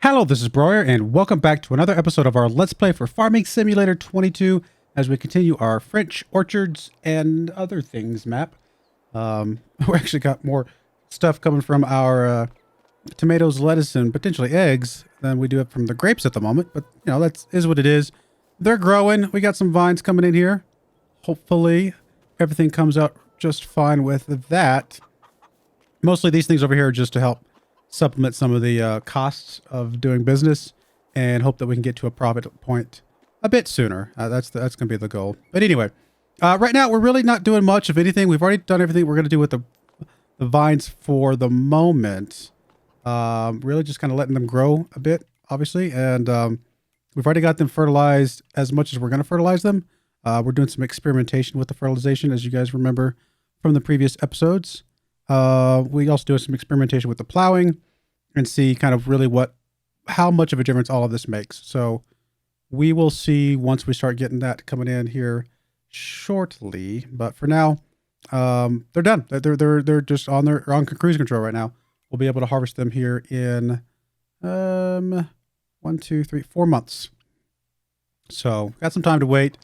Hello, this is Broyar, and welcome back to another episode of our Let's Play for Farming Simulator 22 as we continue our French orchards and other things map. We actually got more stuff coming from our tomatoes, lettuce, and potentially eggs than we do from the grapes at the moment, but, you know, that is what it is. They're growing. We got some vines coming in here. Hopefully, everything comes out just fine with that. Mostly these things over here are just to help supplement some of the costs of doing business and hope that we can get to a profit point a bit sooner. That's going to be the goal. But anyway, right now we're really not doing much of anything. We've already done everything we're going to do with the vines for the moment. Really just kind of letting them grow a bit, obviously. And we've already got them fertilized as much as we're going to fertilize them. We're doing some experimentation with the fertilization, as you guys remember from the previous episodes. We also do some experimentation with the plowing and see kind of really how much of a difference all of this makes. So we will see once we start getting that coming in here shortly. But for now, they're done. They're just on cruise control right now. We'll be able to harvest them here in 4 months. So got some time to wait,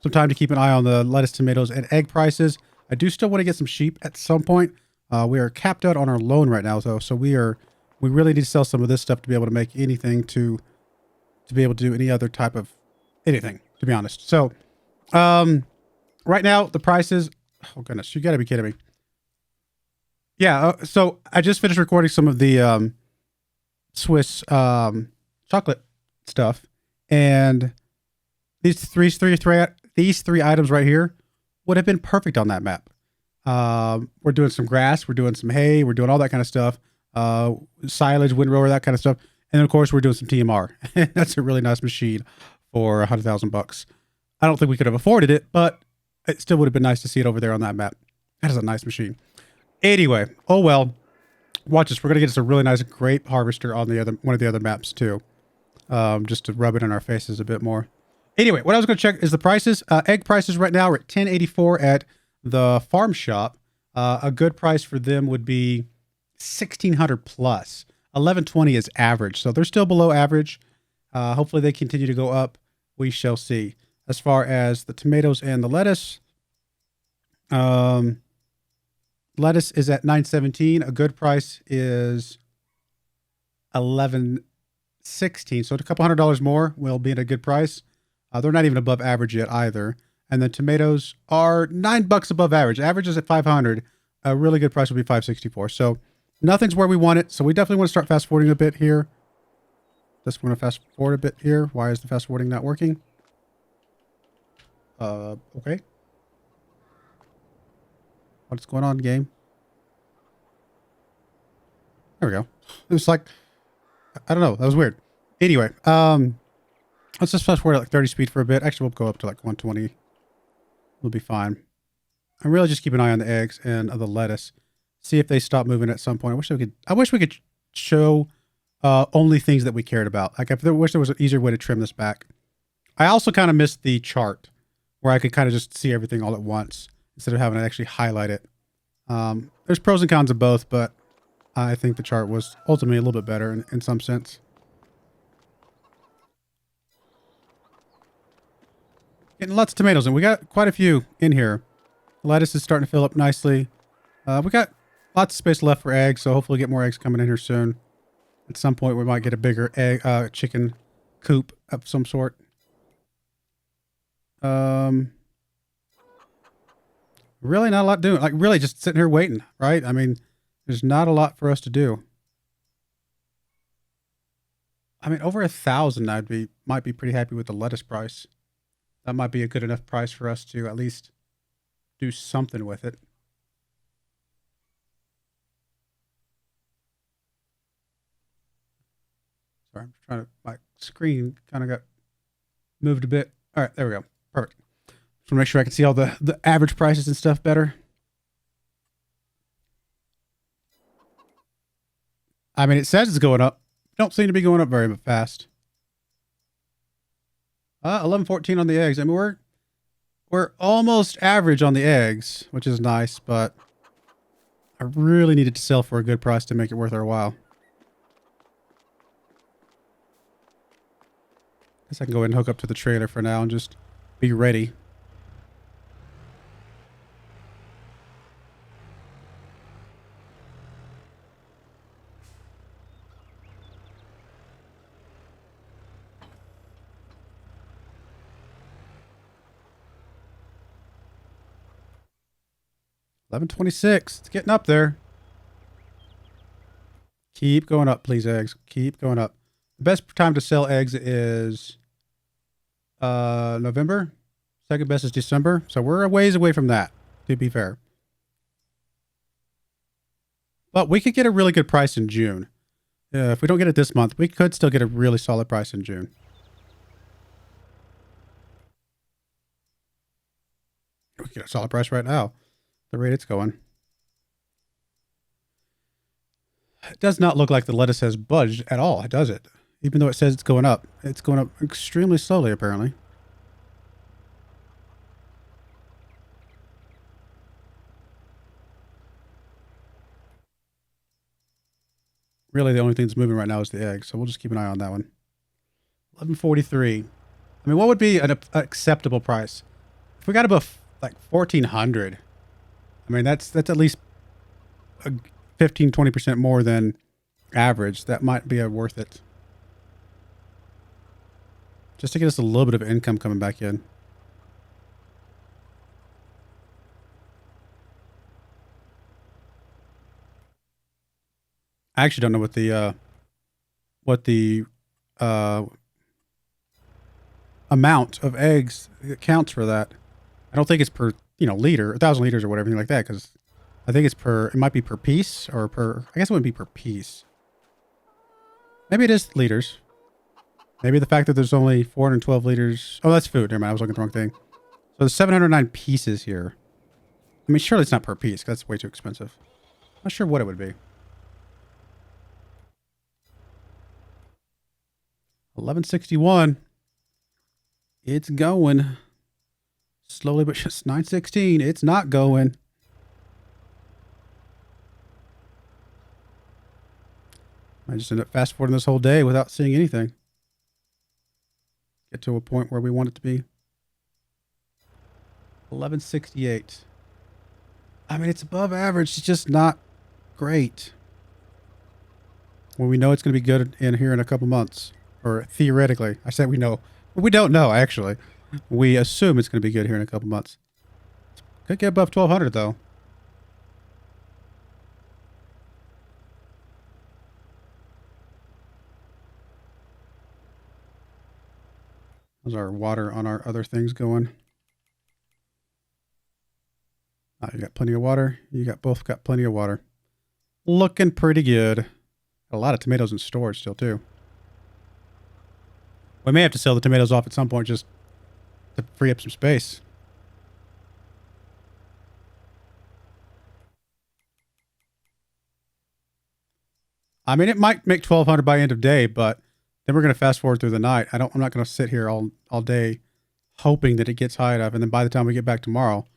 some time to keep an eye on the lettuce, tomatoes, and egg prices. I do still want to get some sheep at some point. We are capped out on our loan right now, though, so we really need to sell some of this stuff to be able to make anything to be able to do any other type of anything, to be honest. So, right now the prices. Oh goodness, you got to be kidding me! Yeah, so I just finished recording some of the Swiss chocolate stuff, and these three items right here would have been perfect on that map. We're doing some grass, we're doing some hay, we're doing all that kind of stuff, silage, windrower, that kind of stuff, and then of course we're doing some TMR. That's a really nice machine for $100,000. I don't think we could have afforded it, but it still would have been nice to see it over there on that map. That is a nice machine. Anyway, oh well. Watch this. We're gonna get us a really nice grape harvester on one of the other maps too, just to rub it in our faces a bit more. Anyway, what I was gonna check is the prices. Egg prices right now are at $10.84 at the farm shop. A good price for them would be $1,600 plus. $11.20 is average, so they're still below average. Hopefully they continue to go up. We shall see. As far as the tomatoes and the lettuce, lettuce is at $9.17. A good price is $11.16. So a couple $100 more will be at a good price. They're not even above average yet either. And then tomatoes are $9 above average. Average is at 500. A really good price would be 564. So nothing's where we want it. So we definitely want to start fast forwarding a bit here. Just want to fast forward a bit here. Why is the fast forwarding not working? Okay. What's going on, game? There we go. It was like, I don't know. That was weird. Anyway, let's just fast forward at like 30 speed for a bit. Actually, we'll go up to like 120. We'll be fine. And really just keep an eye on the eggs and the lettuce. See if they stop moving at some point. I wish we could show only things that we cared about. Like I wish there was an easier way to trim this back. I also kind of missed the chart where I could kind of just see everything all at once instead of having to actually highlight it. There's pros and cons of both, but I think the chart was ultimately a little bit better in some sense. Getting lots of tomatoes, and we got quite a few in here. Lettuce is starting to fill up nicely. We got lots of space left for eggs, so hopefully get more eggs coming in here soon. At some point, we might get a bigger egg, chicken coop of some sort. Really not a lot doing. Like really, just sitting here waiting, right? I mean, there's not a lot for us to do. I mean, over 1,000, might be pretty happy with the lettuce price. That might be a good enough price for us to at least do something with it. Sorry, I'm trying to, my screen kind of got moved a bit. All right, there we go. Perfect. Just want to make sure I can see all the average prices and stuff better. I mean, it says it's going up. Don't seem to be going up very fast. 11.14 on the eggs. I mean, we're almost average on the eggs, which is nice, but I really needed to sell for a good price to make it worth our while. Guess I can go ahead and hook up to the trailer for now and just be ready. $11.26. It's getting up there. Keep going up, please, eggs. Keep going up. The best time to sell eggs is November. Second best is December. So we're a ways away from that, to be fair. But we could get a really good price in June. If we don't get it this month, we could still get a really solid price in June. We get a solid price right now. The rate it's going. It does not look like the lettuce has budged at all, does it? Even though it says it's going up. It's going up extremely slowly, apparently. Really, the only thing that's moving right now is the egg, so we'll just keep an eye on that one. $11.43. I mean, what would be an acceptable price? If we got above like 1,400, I mean, that's at least 15-20% more than average. That might be worth it. Just to get us a little bit of income coming back in. I actually don't know what the amount of eggs counts for that. I don't think it's per, liter, 1,000 liters or whatever like that, because I think it might be per piece or I guess it wouldn't be per piece. Maybe it is liters. Maybe the fact that there's only 412 liters. Oh, that's food. Never mind. I was looking at the wrong thing. So there's 709 pieces here. I mean, surely it's not per piece. That's way too expensive. Not sure what it would be. 1161. It's going. Slowly, but just 916. It's not going. I just end up fast forwarding this whole day without seeing anything. Get to a point where we want it to be. 1168. I mean, it's above average. It's just not great. Well, we know it's going to be good in here in a couple months. Or theoretically. I said we know. But we don't know, actually. We assume it's going to be good here in a couple months. Could get above 1,200, though. How's our water on our other things going? Oh, you got plenty of water. You both got plenty of water. Looking pretty good. A lot of tomatoes in storage still, too. We may have to sell the tomatoes off at some point just to free up some space. I mean, it might make 1,200 by end of day, but then we're going to fast forward through the night. I'm not going to sit here all day hoping that it gets high enough. And then by the time we get back tomorrow,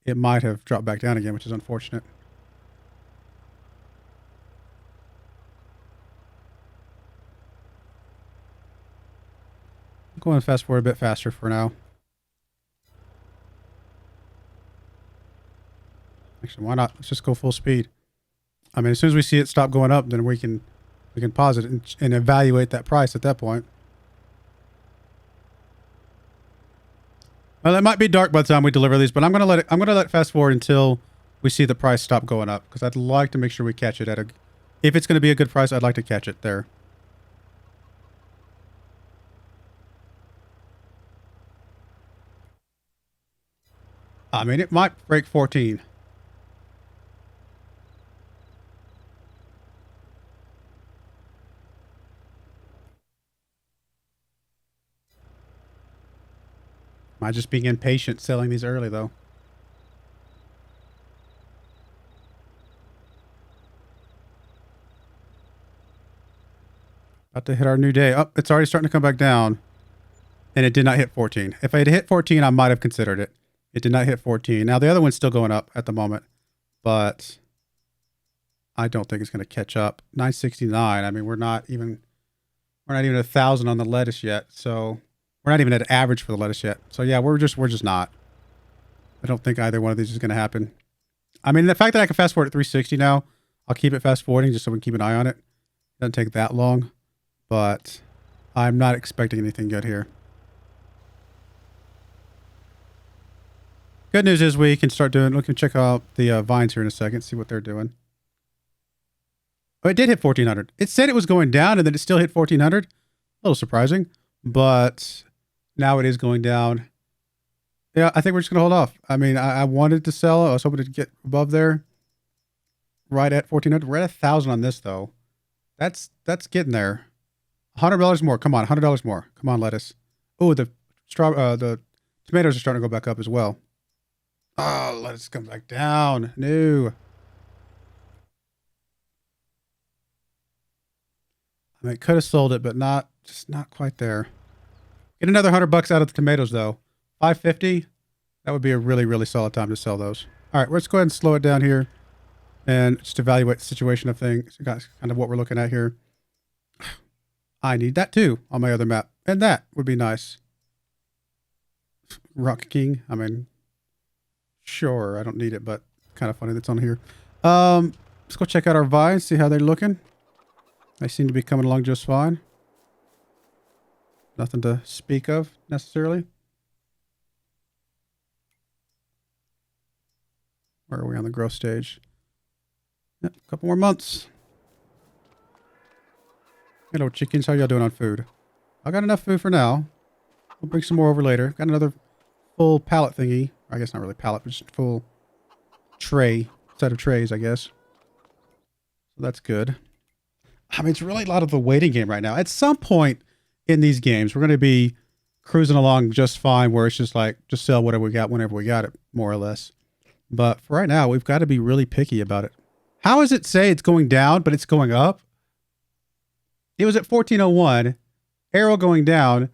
it might have dropped back down again, which is unfortunate. I'm going to fast forward a bit faster for now. Actually, why not? Let's just go full speed. I mean, as soon as we see it stop going up, then we can pause it and evaluate that price at that point. Well, it might be dark by the time we deliver these, but I'm gonna let it fast forward until we see the price stop going up, because I'd like to make sure we catch it if it's going to be a good price, I'd like to catch it there. I mean, it might break 14. Am I just being impatient selling these early, though? About to hit our new day. Oh, it's already starting to come back down. And it did not hit 14. If I had hit 14, I might have considered it. It did not hit 14. Now, the other one's still going up at the moment. But I don't think it's going to catch up. 969. I mean, we're not even 1,000 on the lettuce yet. So We're not even at average for the lettuce yet. So yeah, we're just not. I don't think either one of these is going to happen. I mean, the fact that I can fast forward at 360 now, I'll keep it fast forwarding just so we can keep an eye on it. Doesn't take that long, but I'm not expecting anything good here. Good news is we can start doing, we can check out the vines here in a second, see what they're doing. Oh, it did hit 1400. It said it was going down and then it still hit 1400. A little surprising, but now it is going down. Yeah, I think we're just going to hold off. I mean, I wanted to sell. I was hoping to get above there. Right at 1400. We're at 1,000 on this though. That's getting there. $100 more. Come on, $100 more. Come on, lettuce. Oh, the tomatoes are starting to go back up as well. Oh, lettuce come back down. No. I mean, could have sold it, but just not quite there. Get another $100 out of the tomatoes though. 550. That would be a really, really solid time to sell those. All right, let's go ahead and slow it down here and just evaluate the situation of things. Kind of what we're looking at here. I need that too on my other map, and that would be nice. Rock King. I mean, sure, I don't need it, but kind of funny that's on here. Let's go check out our vines, see how they're looking. They seem to be coming along just fine. Nothing to speak of necessarily. Where are we on the growth stage? Yep, a couple more months. Hello, chickens. How y'all doing on food? I got enough food for now. We'll bring some more over later. Got another full pallet thingy. I guess not really pallet, but just full tray. Set of trays, I guess. So that's good. I mean, it's really a lot of the waiting game right now. At some point in these games, we're going to be cruising along just fine, where it's just like, just sell whatever we got whenever we got it, more or less. But for right now, we've got to be really picky about it. How does it say it's going down, but it's going up? It was at 1401, arrow going down.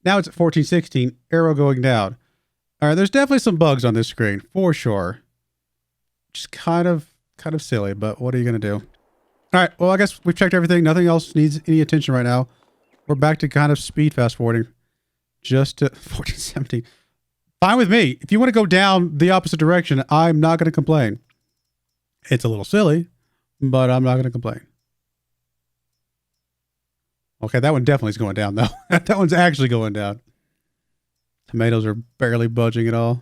Now it's at 1416, arrow going down. All right, there's definitely some bugs on this screen, for sure. Just kind of silly, but what are you going to do? All right, well, I guess we've checked everything. Nothing else needs any attention right now. We're back to kind of speed fast forwarding. Just to 1417. Fine with me. If you want to go down the opposite direction, I'm not going to complain. It's a little silly, but I'm not going to complain. Okay, that one definitely is going down, though. That one's actually going down. Tomatoes are barely budging at all.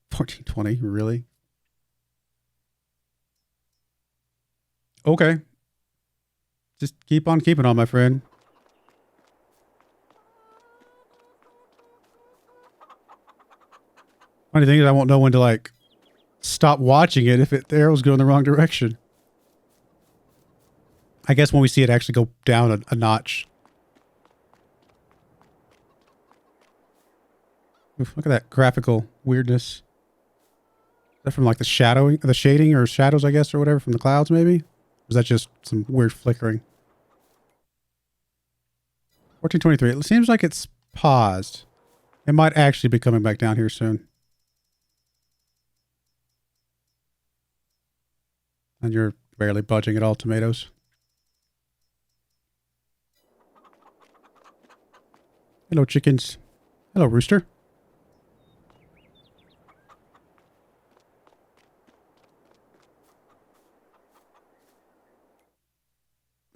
1420, really? Okay. Just keep on keeping on, my friend. Funny thing is, I won't know when to, like, stop watching it if the arrow's going the wrong direction. I guess when we see it actually go down a notch. Oof, look at that graphical weirdness. Is that from like the shading or shadows, I guess, or whatever, from the clouds maybe? Or is that just some weird flickering? 1423. It seems like it's paused. It might actually be coming back down here soon. And you're barely budging at all, tomatoes. Hello, chickens. Hello, rooster.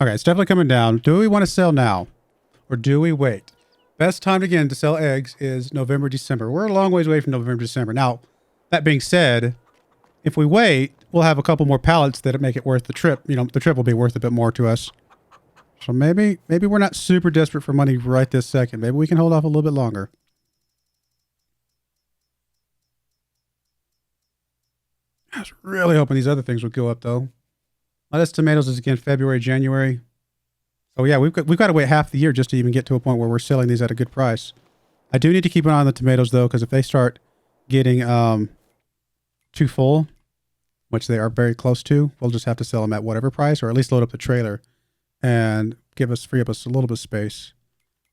Okay, it's definitely coming down. Do we want to sell now? Or do we wait? Best time again to sell eggs is November, December. We're a long ways away from November, December. Now, that being said, if we wait, we'll have a couple more pallets that make it worth the trip. You know, the trip will be worth a bit more to us. So maybe we're not super desperate for money right this second. Maybe we can hold off a little bit longer. I was really hoping these other things would go up, though. Lettuce, tomatoes is again February, January. So yeah, we've got to wait half the year just to even get to a point where we're selling these at a good price. I do need to keep an eye on the tomatoes though, because if they start getting too full, which they are very close to, we'll just have to sell them at whatever price, or at least load up the trailer and free up us a little bit of space.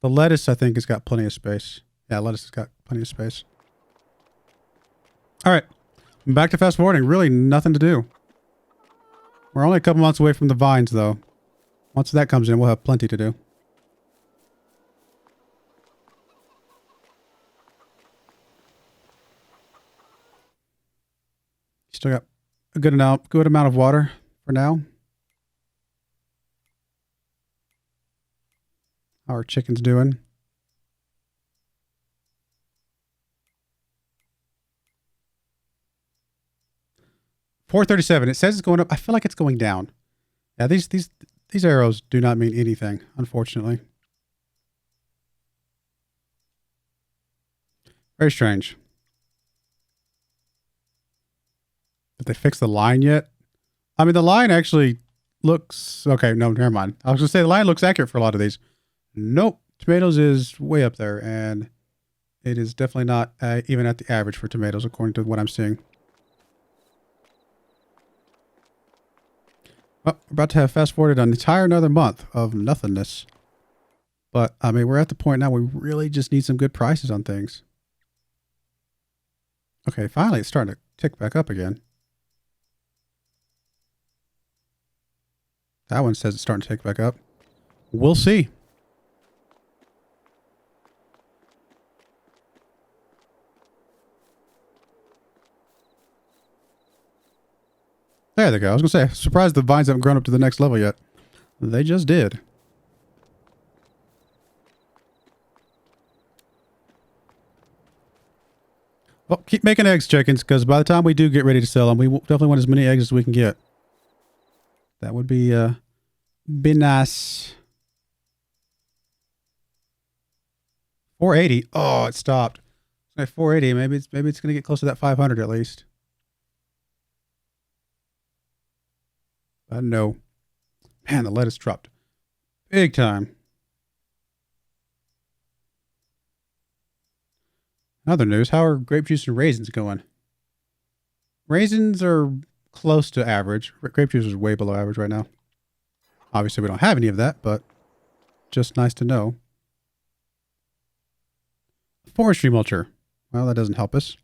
The lettuce, I think, has got plenty of space. Yeah, lettuce has got plenty of space. All right, back to fast forwarding. Really nothing to do. We're only a couple months away from the vines, though. Once that comes in, we'll have plenty to do. Still got a good amount of water for now. How are chickens doing? $437. It says it's going up. I feel like it's going down. Yeah, these arrows do not mean anything, unfortunately. Very strange. Did they fix the line yet? I mean, the line actually looks... Okay, no, never mind. I was going to say the line looks accurate for a lot of these. Nope. Tomatoes is way up there, and it is definitely not even at the average for tomatoes, according to what I'm seeing. Well, we're about to have fast-forwarded an entire another month of nothingness. But, I mean, we're at the point now we really just need some good prices on things. Okay, finally it's starting to tick back up again. That one says it's starting to tick back up. We'll see. There they go. I was going to say, surprised the vines haven't grown up to the next level yet. They just did. Well, keep making eggs, chickens, because by the time we do get ready to sell them, we definitely want as many eggs as we can get. That would be nice. 480. Oh, it stopped. At 480, maybe it's going to get close to that 500 at least. No. Man, the lettuce dropped big time. Other news, how are grape juice and raisins going? Raisins are close to average. Grape juice is way below average right now. Obviously, we don't have any of that, but just nice to know. Forestry mulcher. Well, that doesn't help us.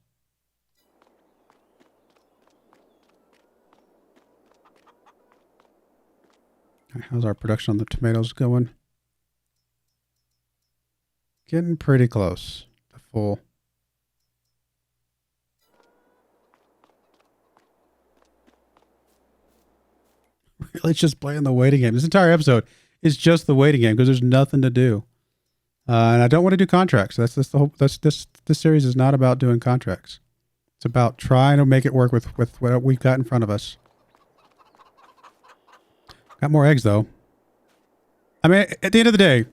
How's our production on the tomatoes going? Getting pretty close to full. Really just playing the waiting game. This entire episode is just the waiting game because there's nothing to do. And I don't want to do contracts. That's the whole. This series is not about doing contracts. It's about trying to make it work with what we've got in front of us. Got more eggs though. I mean, at the end of the day,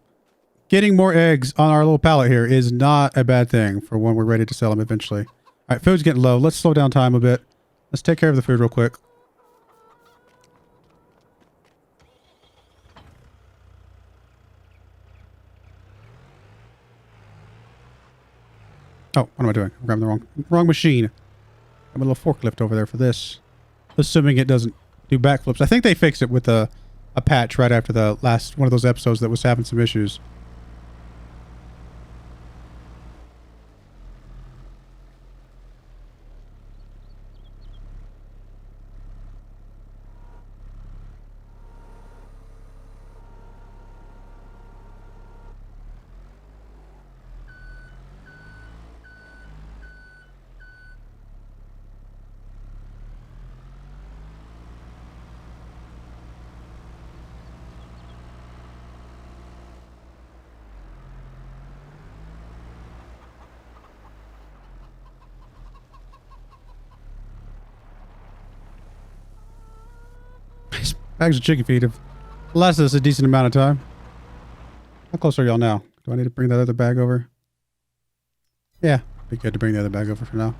getting more eggs on our little pallet here is not a bad thing for when we're ready to sell them eventually. All right, food's getting low. Let's slow down time a bit. Let's take care of the food real quick. Oh, what am I doing? I'm grabbing the wrong machine. I have a little forklift over there for this. Assuming it doesn't do backflips. I think they fixed it with a patch right after the last one of those episodes that was having some issues. Bags of chicken feed have lasted us a decent amount of time. How close are y'all now? Do I need to bring that other bag over? Yeah, be good to bring the other bag over for now.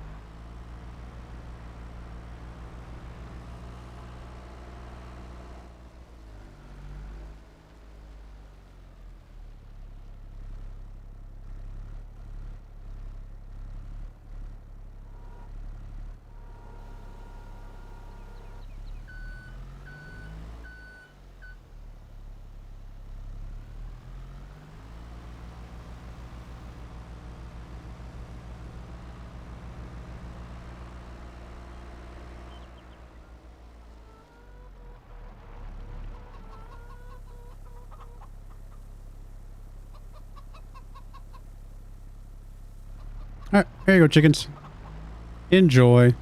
Alright, here you go, chickens. Enjoy.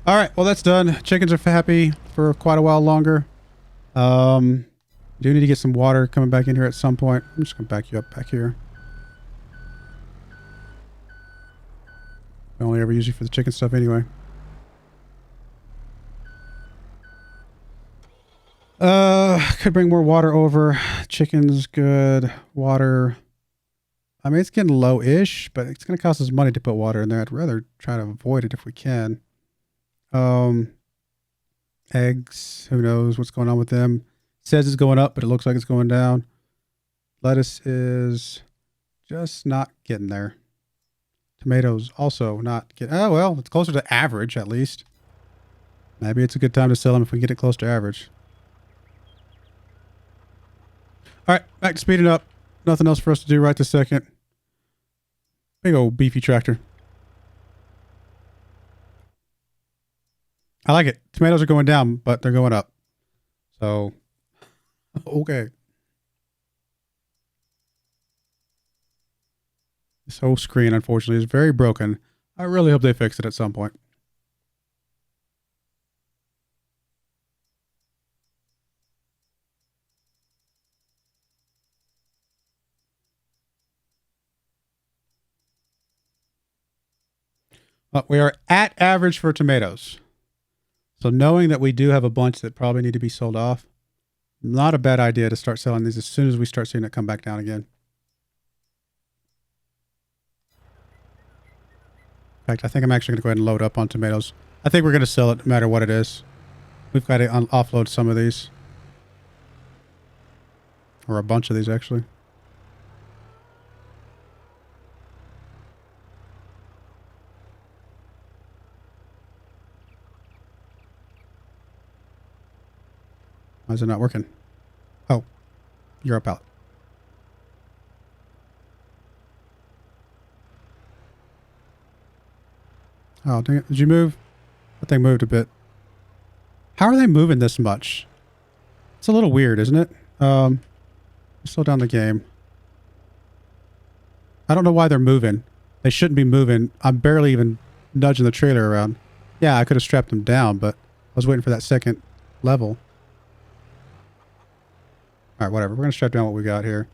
All right, well, that's done. Chickens are happy for quite a while longer. Do need to get some water coming back in here at some point. I'm just going to back you up back here. I only ever use you for the chicken stuff anyway. Could bring more water over. Chicken's good. Water. I mean, it's getting low-ish, but it's going to cost us money to put water in there. I'd rather try to avoid it if we can. Eggs. Who knows what's going on with them. It says it's going up, but it looks like it's going down. Lettuce is just not getting there. Tomatoes also not getting... Oh, well, it's closer to average, at least. Maybe it's a good time to sell them if we get it close to average. All right, back to speeding up. Nothing else for us to do right this second. Big old beefy tractor. I like it. Tomatoes are going down, but they're going up. So, okay. This whole screen, unfortunately, is very broken. I really hope they fix it at some point. We are at average for tomatoes. So knowing that we do have a bunch that probably need to be sold off, not a bad idea to start selling these as soon as we start seeing it come back down again. In fact, I think I'm actually going to go ahead and load up on tomatoes. I think we're going to sell it no matter what it is. We've got to offload some of these. Or a bunch of these, actually. Why is it not working? Oh, you're a pallet. Oh, dang it. Did you move? That thing moved a bit. How are they moving this much? It's a little weird, isn't it? Slow down the game. I don't know why they're moving. They shouldn't be moving. I'm barely even nudging the trailer around. Yeah, I could have strapped them down, but I was waiting for that second level. All right, whatever. We're going to strap down what we got here.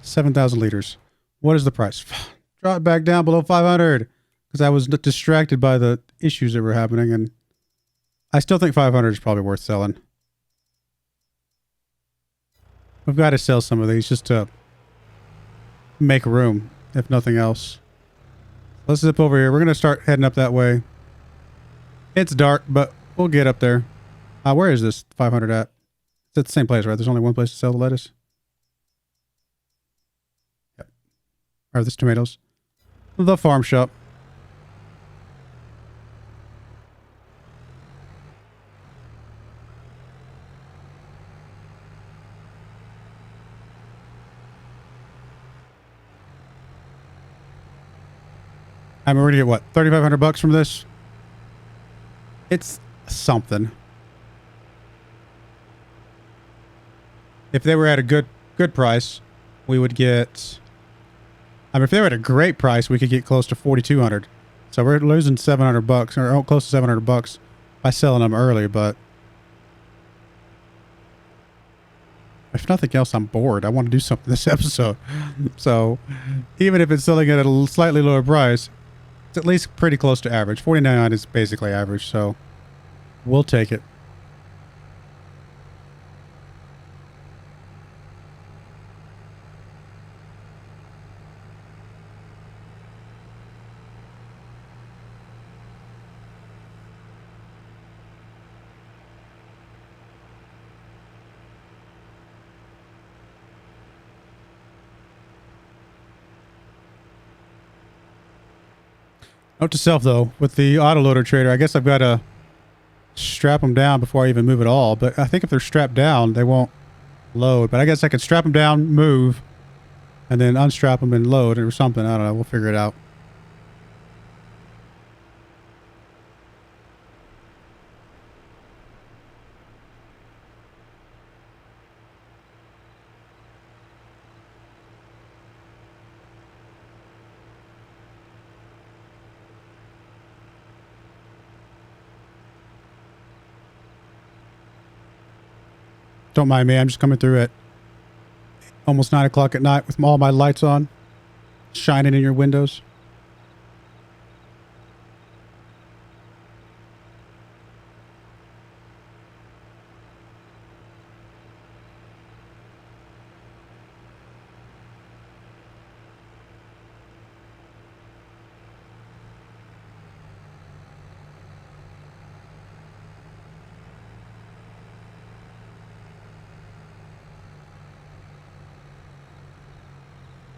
7,000 liters. What is the price? Drop it back down below 500 because I was distracted by the issues that were happening, and I still think 500 is probably worth selling. We've got to sell some of these just to make room, if nothing else. Let's zip over here. We're going to start heading up that way. It's dark, but we'll get up there. Where is this 500 at? It's at the same place, right? There's only one place to sell the lettuce. Yep. Or this tomatoes. The farm shop. I'm already at what? 3,500 bucks from this? It's something. If they were at a good price, we would get... I mean, if they were at a great price, we could get close to 4,200. So we're losing 700 bucks, or close to 700 bucks by selling them early, but... if nothing else, I'm bored. I want to do something this episode. So, even if it's selling at a slightly lower price, it's at least pretty close to average. 49 is basically average, so we'll take it. Note to self, though, with the autoloader trader, I guess I've got to strap them down before I even move at all. But I think if they're strapped down, they won't load. But I guess I could strap them down, move, and then unstrap them and load or something. I don't know. We'll figure it out. Don't mind me. I'm just coming through at almost 9 o'clock at night with all my lights on, shining in your windows.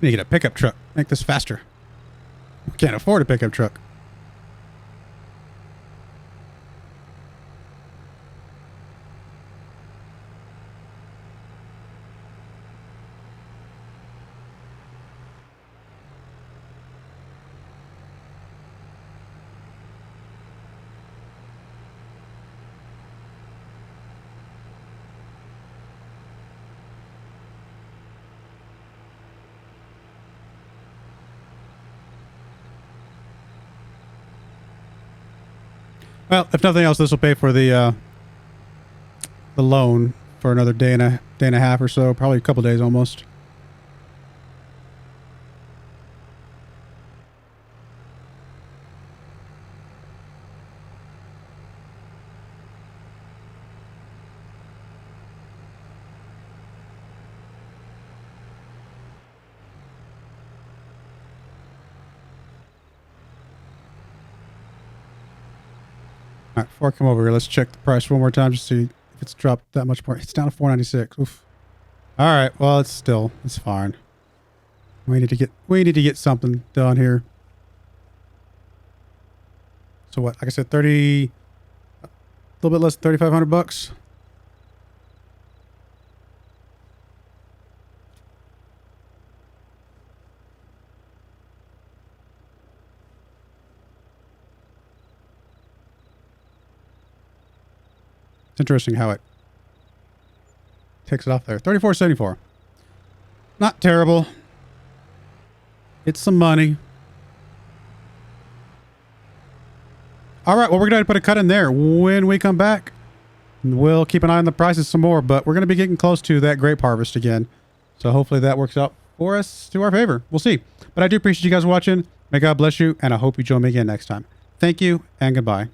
I need to get a pickup truck. Make this faster. We can't afford a pickup truck. Well, if nothing else, this will pay for the loan for another day and a half or so, probably a couple days almost. All right, before I come over here, let's check the price one more time just to see if it's dropped that much more. It's down to $496. Oof. All right, well, it's fine. We need to get something done here. So what? Like I said, a little bit less than $3,500. It's interesting how it takes it off there. $34.74. Not terrible. It's some money. All right, well, we're going to put a cut in there. When we come back, we'll keep an eye on the prices some more, but we're going to be getting close to that grape harvest again. So hopefully that works out for us to our favor. We'll see. But I do appreciate you guys watching. May God bless you, and I hope you join me again next time. Thank you, and goodbye.